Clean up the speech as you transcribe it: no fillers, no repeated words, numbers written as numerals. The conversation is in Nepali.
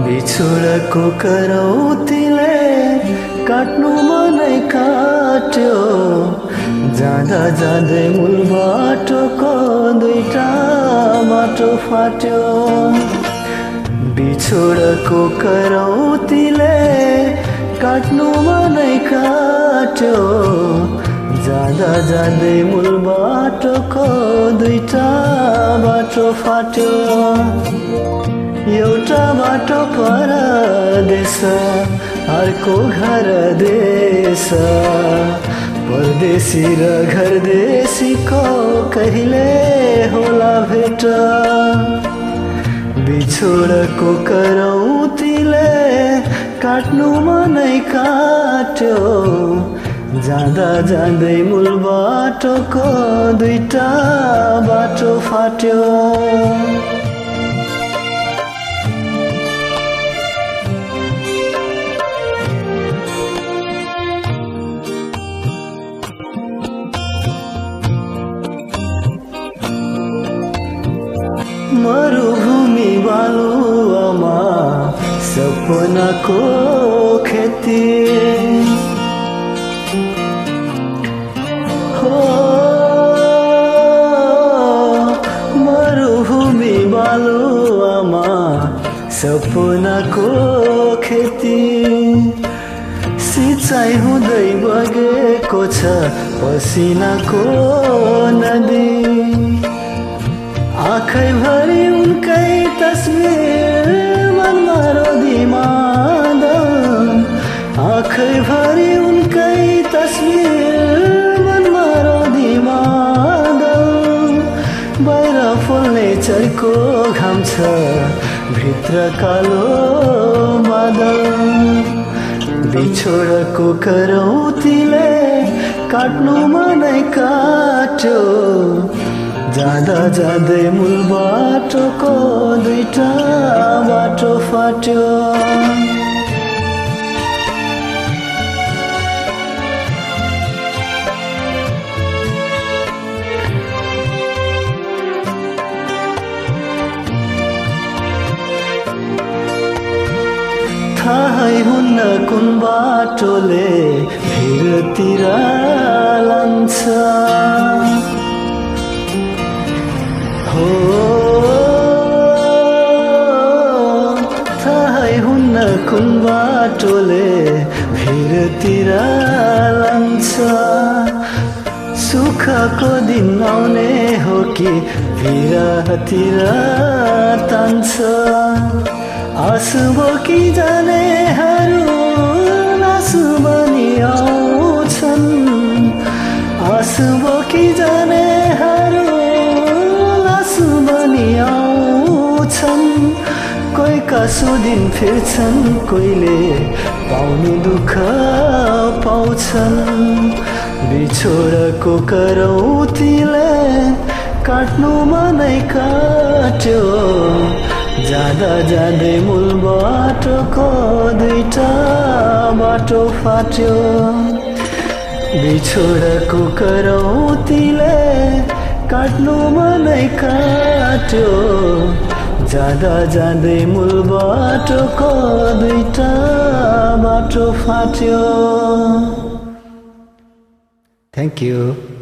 बिछोडको करौतीले काट्नु मनै काट्यो जाँदा जाँदै मूल बाटोको दुईटा बाटो फाट्यो बिछोडको करौतीले काट्नु मनै काट्यो जाँदा जाँदै मूल बाटोको दुईटा बाटो फाट्यो एउटा बाटो परदेश अर्को घर देश परदेशी र घरदेशीको कहिले होला भेट बिछोडको करौतीले काट्नु मनै काट्यो जाँदा जाँदै मूल बाटोको दुईटा बाटो फाट्यो मरुभूमि बालुवामा सपनाको खेती हो मरुभूमि बालुवामा सपनाको खेती सिँचाइ हुँदै बगेको छ पसिनाको नदी आँखैभरि उनकै तस्बिर मनमा रोदी मादल आँखैभरि उनकै तस्बिर मनमा रोदी मादल बाहिर फुल्ने चर्को घाम छ भित्र कालो बादल बिछोडको करौतीले काट्नु मनै काट्यो जाँदा जाँदै मूल बाटोको दुईटा बाटो फाट्यो थाहै हुन्न कुन बाटोले भिरतिर लान्छ हो थाहै हुन्न कुन बाटोले भिरतिर लान्छ सुखको दिन आउने हो कि भिरतिर तान्छ आँसु बोकी जानेहरू आँसु बनी आउँछन् आँसु बोकी जानेहरू आउँछन् कोहीका सुदिन फिर्छन् कोहीले पाउनु दुःख पाउँछन् बिछोडको करौतीले काट्नु मनै काट्यो जाँदा जाँदै मूल बाटोको दुईटा बाटो फाट्यो बिछोडको करौतीले काट्नु मनै काट्यो जाँदा जाँदै मूल बाटोको दुईटा बाटो फाट्यो थ्याङ्क यू